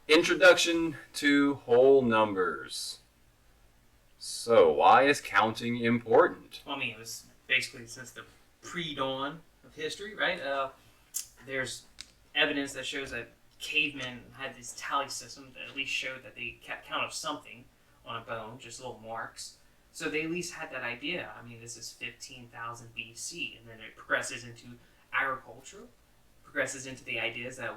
Introduction to whole numbers. So, why is counting important? Well, I mean, it was basically since the pre-dawn of history, right? There's evidence that shows that cavemen had this tally system that at least showed that they kept count of something on a bone, just little marks. So they at least had that idea. I mean, this is 15,000 BC, and then it progresses into agriculture, progresses into the ideas that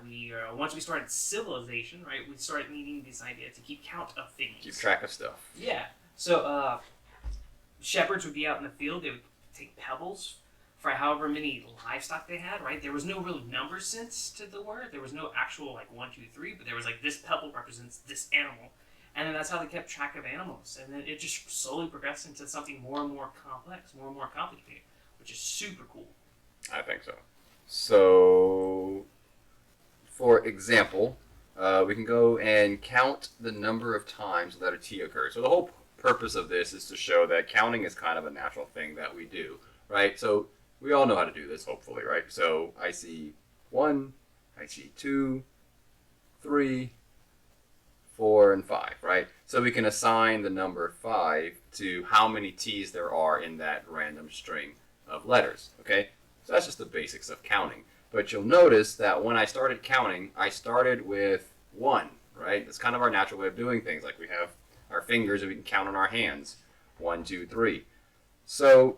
once we started civilization, right, we started needing this idea to keep count of things. Keep track of stuff. Yeah. So shepherds would be out in the field. They would take pebbles for however many livestock they had, right? There was no real number sense to the word. There was no actual like 1, 2, 3, but there was like this pebble represents this animal. And then that's how they kept track of animals. And then it just slowly progressed into something more and more complex, more and more complicated, which is super cool. I think so. So, for example, we can go and count the number of times the letter T occurs. So the whole purpose of this is to show that counting is kind of a natural thing that we do, right? So we all know how to do this, hopefully, right? So I see 1, I see 2, 3, 4, and 5, right? So we can assign the number 5 to how many T's there are in that random string of letters, okay? So that's just the basics of counting. But you'll notice that when I started counting, I started with 1, right? That's kind of our natural way of doing things. Like we have our fingers and we can count on our hands. 1, 2, 3. So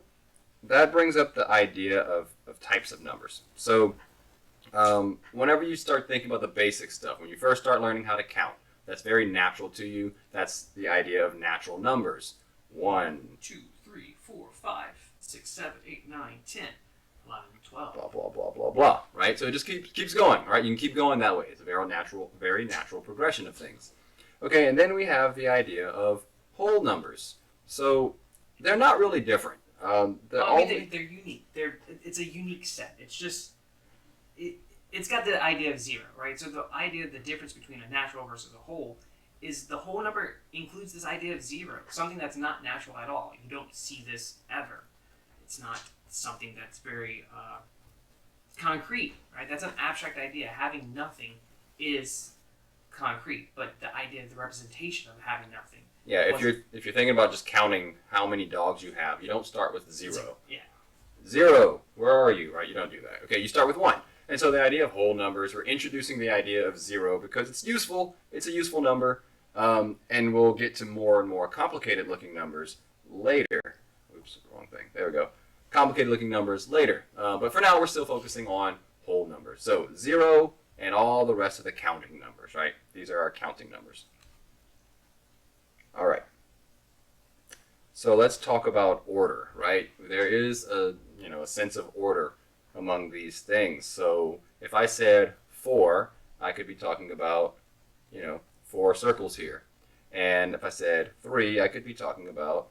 that brings up the idea of types of numbers. So whenever you start thinking about the basic stuff, when you first start learning how to count, that's very natural to you. That's the idea of natural numbers. 1, 2, 3, 4, 5, 6, 7, 8, 9, 10, 11, 12. blah, blah, blah, blah, blah, right? So it just keeps going, right? You can keep going that way. It's a very natural progression of things. Okay, and then we have the idea of whole numbers. So they're not really different. They're unique. It's a unique set. It's just it's got the idea of 0, right? So the idea of the difference between a natural versus a whole is the whole number includes this idea of 0, something that's not natural at all. You don't see this ever. It's not something that's very concrete, right? That's an abstract idea. Having nothing is concrete, but the idea of the representation of having nothing. Yeah, if you're thinking about just counting how many dogs you have, you don't start with 0. Yeah. 0, where are you? Right? You don't do that. Okay, you start with 1. And so the idea of whole numbers, we're introducing the idea of 0 because it's useful. It's a useful number, and we'll get to more and more complicated looking numbers later. Oops, wrong thing. There we go. Complicated looking numbers later. But for now, we're still focusing on whole numbers. So 0 and all the rest of the counting numbers, right? These are our counting numbers. All right. So let's talk about order, right? There is a sense of order among these things. So if I said 4, I could be talking about, 4 circles here. And if I said 3, I could be talking about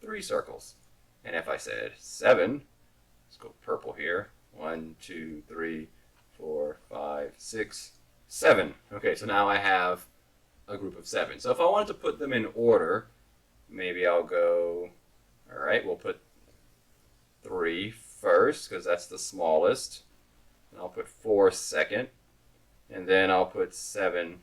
3 circles. And if I said 7, let's go purple here. 1, 2, 3, 4, 5, 6, 7. Okay, so now I have a group of 7. So if I wanted to put them in order, maybe I'll go, all right, we'll put 3 first because that's the smallest. And I'll put 4 second. And then I'll put 7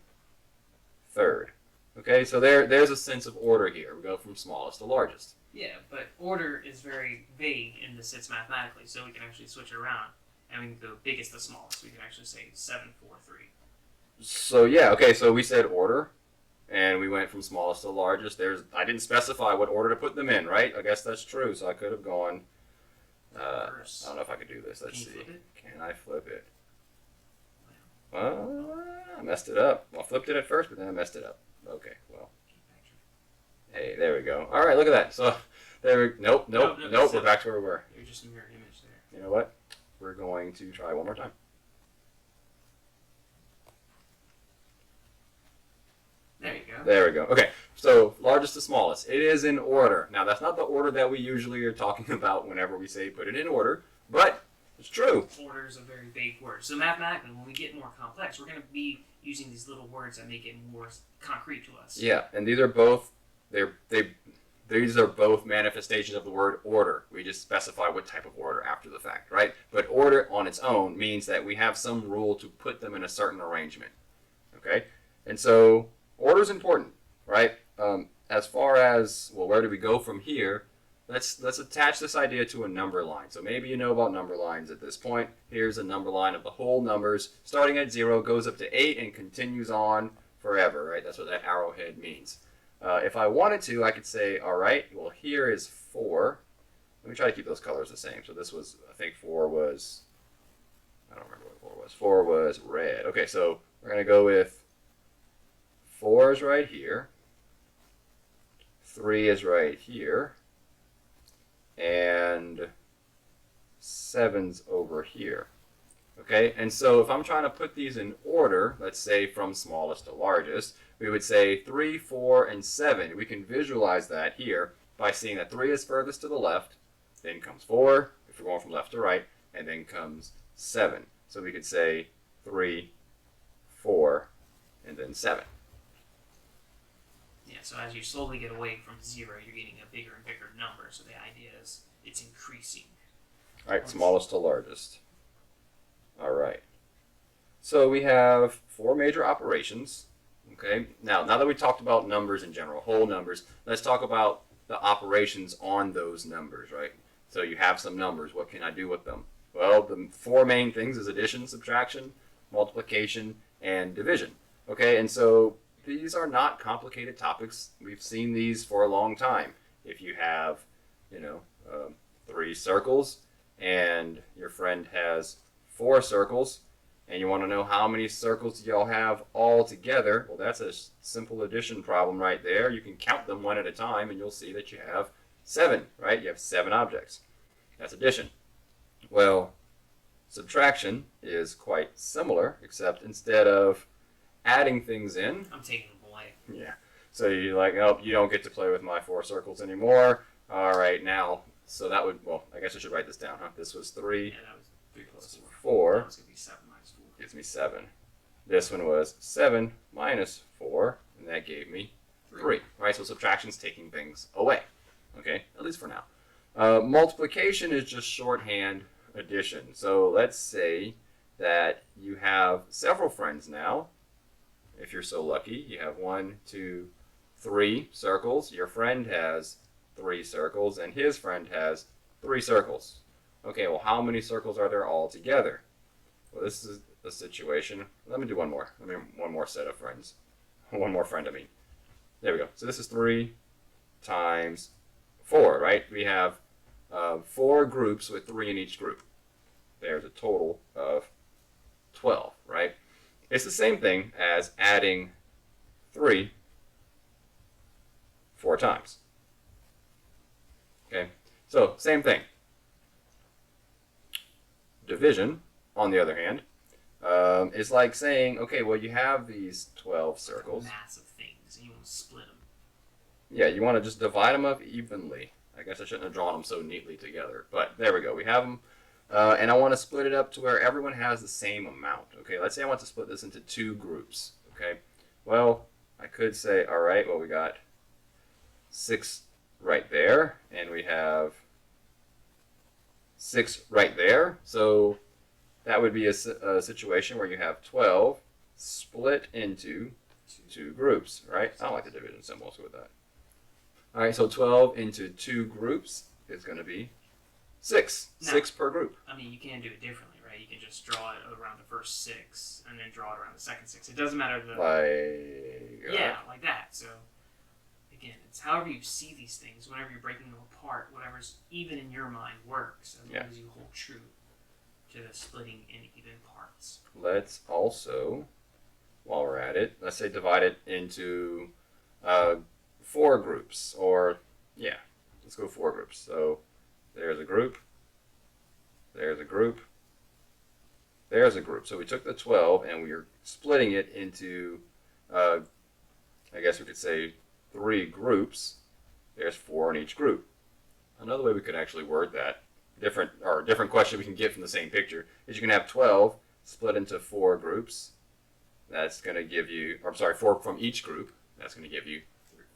third. Okay, so there's a sense of order here. We go from smallest to largest. Yeah, but order is very vague in the sense mathematically, so we can actually switch it around. And we can go biggest to smallest. We can actually say 7, 4, 3. So yeah, okay, so we said order. And we went from smallest to largest. I didn't specify what order to put them in, right? I guess that's true. So I could have gone. I don't know if I could do this. Let's see. Can I flip it? Well, I messed it up. Well, I flipped it at first, but then I messed it up. Okay, well. Hey, there we go. All right, look at that. So nope. We're back to where we were. You're just a mirror image there. You know what? We're going to try one more time. There we go. Okay, so largest to smallest. It is in order. Now, that's not the order that we usually are talking about whenever we say put it in order, but it's true. Order is a very vague word. So mathematically, when we get more complex, we're going to be using these little words that make it more concrete to us. Yeah, and these are both these are both manifestations of the word order. We just specify what type of order after the fact, right? But order on its own means that we have some rule to put them in a certain arrangement. Okay? And And so order is important, right? As far as, well, where do we go from here? Let's attach this idea to a number line. So maybe you know about number lines at this point. Here's a number line of the whole numbers, starting at 0, goes up to 8, and continues on forever, right? That's what that arrowhead means. If I wanted to, I could say, all right, well, here is 4. Let me try to keep those colors the same. So this was, I think 4 was, I don't remember what 4 was. 4 was red. Okay, so we're going to go with 4 is right here. 3 is right here. And 7's over here. Okay, and so if I'm trying to put these in order, let's say from smallest to largest, we would say 3, 4, and 7. We can visualize that here by seeing that 3 is furthest to the left, then comes 4, if we're going from left to right, and then comes 7. So we could say 3, 4, and then 7. Yeah, so as you slowly get away from 0, you're getting a bigger and bigger number. So the idea is it's increasing. All right, smallest to largest. All right. So we have 4 major operations. Okay. Now that we talked about numbers in general, whole numbers, let's talk about the operations on those numbers, right? So you have some numbers. What can I do with them? Well, the 4 main things is addition, subtraction, multiplication, and division. Okay, and so these are not complicated topics. We've seen these for a long time. If you have, 3 circles and your friend has 4 circles and you want to know how many circles y'all have all together, well, that's a simple addition problem right there. You can count them one at a time and you'll see that you have 7, right? You have 7 objects. That's addition. Well, subtraction is quite similar, except instead of adding things in, I'm taking them away. yeah. So you're like, oh, you don't get to play with my 4 circles anymore. All right, now, so that would, well, I guess I should write this down, huh? This was 3 Yeah, that was 3 plus 4. 4 That was going to be 7 minus 4. gives me 7. This one was 7 minus 4, and that gave me 3. Right, so subtraction's taking things away. Okay, at least for now. Multiplication is just shorthand addition. So let's say that you have several friends now. If you're so lucky, you have 1, 2, 3 circles. Your friend has 3 circles, and his friend has 3 circles. Okay, well, how many circles are there all together? Well, this is a situation. Let me do one more. One more set of friends. One more friend, I mean. There we go. So this is 3 times 4, right? We have 4 groups with 3 in each group. There's a total of 12, right? It's the same thing as adding 3 4 times. Okay, so same thing. Division, on the other hand, is like saying, okay, well, you have these 12 circles. Massive things, and you want to split them. Yeah, you want to just divide them up evenly. I guess I shouldn't have drawn them so neatly together, but there we go. We have them, and I want to split it up to where everyone has the same amount. Okay, let's say I want to split this into 2 groups. Okay, well, I could say, all right, well, we got 6 right there, and we have 6 right there. So that would be a situation where you have 12 split into 2 groups, right? I don't like the division symbol, so with that. All right, so 12 into 2 groups is going to be 6. Now, 6 per group. I mean, you can do it differently, right? You can just draw it around the first 6, and then draw it around the second 6. It doesn't matter Like like that. So again, it's however you see these things. Whenever you're breaking them apart, whatever's even in your mind works, as long as you hold true to the splitting in even parts. Let's also, while we're at it, let's say divide it into 4 groups, or let's go 4 groups. So there's a group, there's a group, there's a group. So we took the 12 and we are splitting it into, I guess we could say 3 groups. There's 4 in each group. Another way we could actually word that, different question we can get from the same picture, is you can have 12 split into 4 groups. That's going to give you, 4 from each group. That's going to give you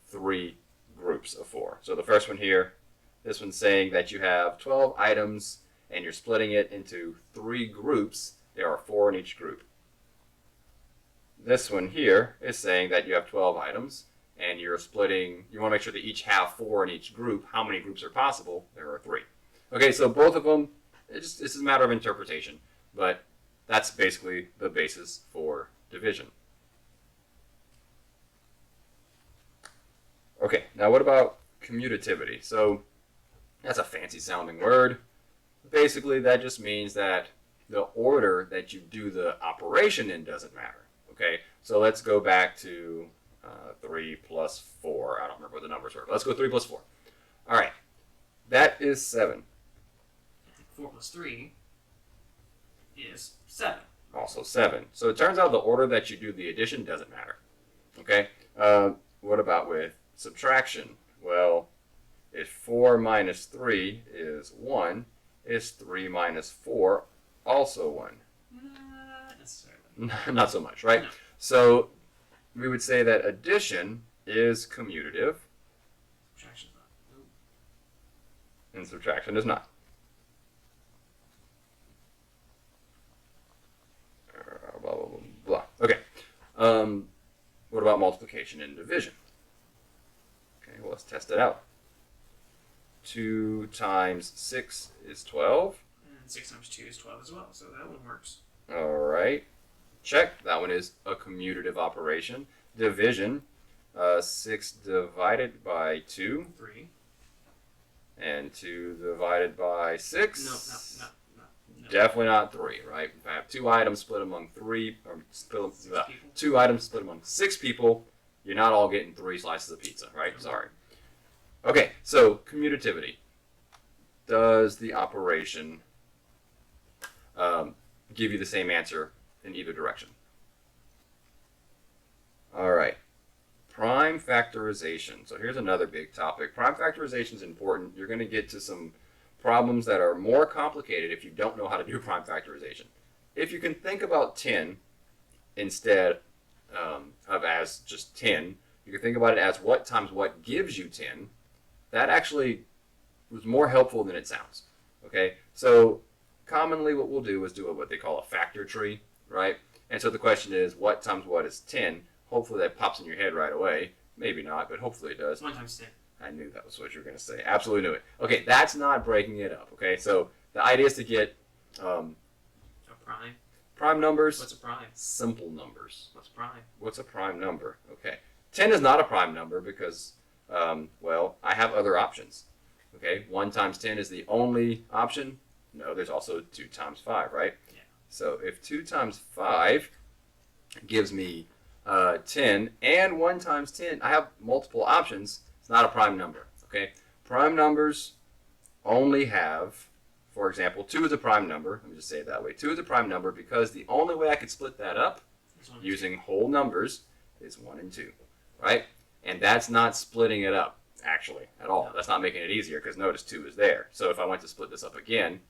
3 groups of 4. So the first one here, this one's saying that you have 12 items and you're splitting it into 3 groups. There are 4 in each group. this one here is saying that you have 12 items and you're splitting, you want to make sure that each have 4 in each group. How many groups are possible? There are 3. Okay, so both of them, this is a matter of interpretation, but that's basically the basis for division. Okay, now what about commutativity? So that's a fancy sounding word. Basically, that just means that the order that you do the operation in doesn't matter. Okay, so let's go back to 3 plus 4. I don't remember what the numbers were. Let's go 3 plus 4. All right, that is 7. 4 plus 3 is 7. Also 7. So it turns out the order that you do the addition doesn't matter. Okay, what about with subtraction? Well, if 4 minus 3 is 1, is 3 minus 4 also 1? Not necessarily. Not so much, right? No. So we would say that addition is commutative Subtraction's not. Nope. and subtraction is not. Blah, blah, blah, blah. Okay. What about multiplication and division? Okay, well, let's test it out. 2 times 6 is 12. And 6 times 2 is 12 as well, so that one works. All right. Check. That one is a commutative operation. Division. 6 divided by 2. 3. And 2 divided by 6. No. Definitely not 3, right? If I have 2 items split among 3, or split, 2 items split among 6 people, you're not all getting 3 slices of pizza, right? Sorry. Okay, so commutativity. Does the operation give you the same answer in either direction? All right. Prime factorization. So here's another big topic. Prime factorization is important. You're going to get to some problems that are more complicated if you don't know how to do prime factorization. If you can think about 10 instead of as just 10, you can think about it as what times what gives you 10. That actually was more helpful than it sounds. Okay, so commonly what we'll do is do what they call a factor tree, right? And so the question is, what times what is 10? Hopefully that pops in your head right away. Maybe not, but hopefully it does. 1 times 10. I knew that was what you were going to say. Absolutely knew it. Okay, that's not breaking it up. Okay, so the idea is to get A prime. prime numbers. What's a prime? Simple numbers. What's a prime? What's a prime number? Okay, 10 is not a prime number because, well, I have other options. Okay, 1 times 10 is the only option. No, there's also 2 times 5, right? Yeah. So if 2 times 5 gives me 10 and 1 times 10, I have multiple options. It's not a prime number. Okay, prime numbers only have, for example, 2 is a prime number. Let me just say it that way. 2 is a prime number because the only way I could split that up using whole numbers is 1 and 2, right? And that's not splitting it up, actually, at all. No. That's not making it easier because notice 2 is there. So if I went to split this up again,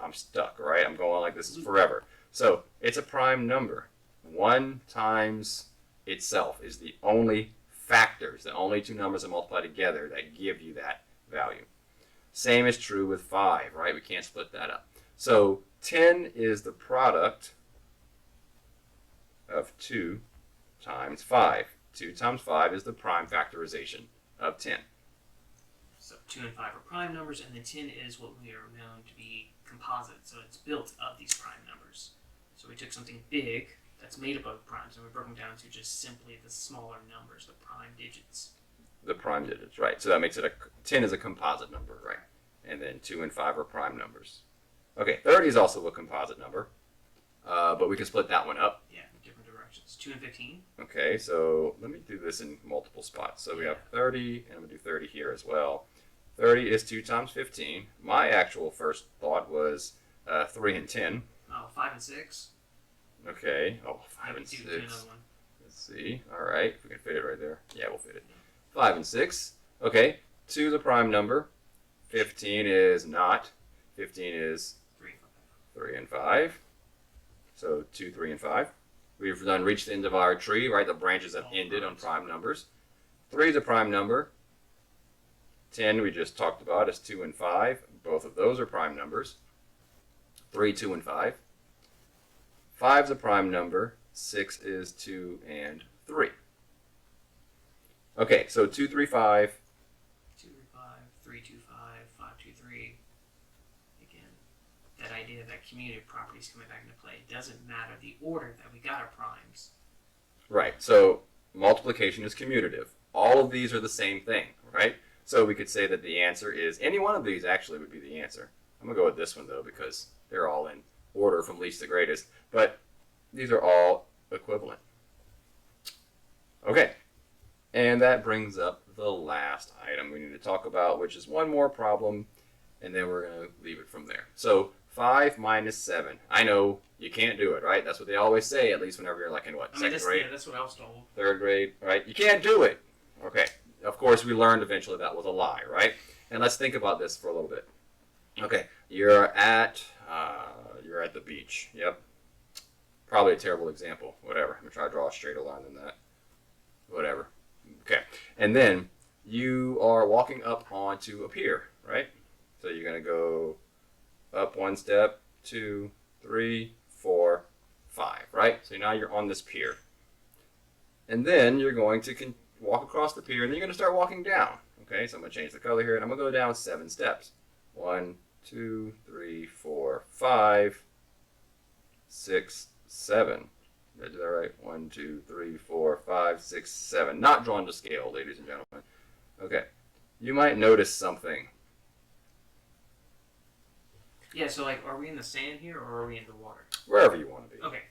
I'm stuck, right? I'm going like this is forever. So it's a prime number. 1 times itself is the only factors, the only 2 numbers that multiply together that give you that value. Same is true with 5, right? We can't split that up. So 10 is the product of 2 times 5. 2 times 5 is the prime factorization of 10. So 2 and 5 are prime numbers, and then 10 is what we are known to be composite. So it's built of these prime numbers. So we took something big that's made up of primes, and we broke them down to just simply the smaller numbers, the prime digits. The prime digits, right? So that makes it 10 is a composite number, right? And then 2 and 5 are prime numbers. Okay, 30 is also a composite number, but we can split that one up. Yeah, in different directions. 2 and 15. Okay, so let me do this in multiple spots. So we have 30, and I'm going to do 30 here as well. 30 is 2 times 15. My actual first thought was 3 and 10. Oh, 5 and 6. Okay, 5 and Do 6. another one. Let's see. All right, if we can fit it right there. Yeah, we'll fit it. 5 and 6. Okay, 2 is a prime number. 15 is not. 15 is 3 and 5. So 2, 3, and 5. We've done reached the end of our tree, right? The branches have ended on prime numbers. 3 is a prime number. 10 we just talked about is 2 and 5. Both of those are prime numbers. 3, 2, and 5. 5 is a prime number. 6 is 2 and 3. Okay, so 2, 3, 5. 2, 3, 5, 3, 2, 5, 5, 2, 3. Again, that idea that commutative properties coming back into play. It doesn't matter the order that we got our primes. Right, so multiplication is commutative. All of these are the same thing, right? So we could say that the answer is, any one of these actually would be the answer. I'm going to go with this one, though, because they're all in order from least to greatest. But these are all equivalent. Okay, and that brings up the last item we need to talk about, which is one more problem, and then we're going to leave it from there. So 5 minus 7. I know you can't do it, right? That's what they always say, at least whenever you're like in what, second grade? Yeah, that's what I was told. Third grade, right? You can't do it. Okay. Of course, we learned eventually that was a lie, right? And let's think about this for a little bit. Okay, you're at the beach. Yep. Probably a terrible example. Whatever. I'm gonna try to draw a straighter line than that. Whatever. Okay. And then you are walking up onto a pier, right? So you're gonna go up one step, 2, 3, 4, 5, right? So now you're on this pier. And then you're going to walk across the pier, and then you're going to start walking down. Okay, so I'm going to change the color here, and I'm going to go down 7 steps. 1, 2, 3, 4, 5, 6, 7. Did I do that right? 1, 2, 3, 4, 5, 6, 7. Not drawn to scale, ladies and gentlemen. Okay, you might notice something. Yeah, so like, are we in the sand here, or are we in the water? Wherever you want to be. Okay.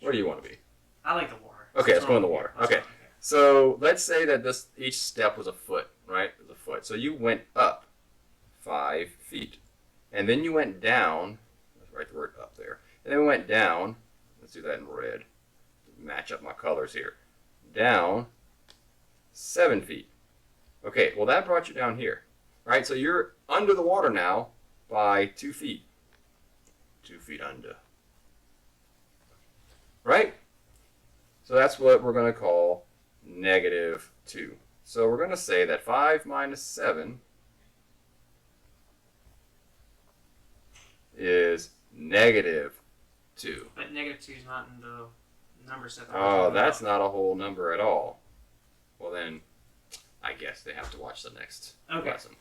Where do you want to be? I like the water. Okay, let's go in the water. Okay. So let's say that each step was a foot, right? It was a foot. So you went up 5 feet. And then you went down. Let's write the word up there. And then we went down. Let's do that in red. Match up my colors here. Down 7 feet. Okay, well that brought you down here. Right? So you're under the water now by 2 feet. 2 feet under. Right? So that's what we're going to call negative 2. So we're going to say that 5 minus 7 is negative 2. But negative 2 is not in the number set. Oh, that's not a whole number at all. Well then, I guess they have to watch the next lesson.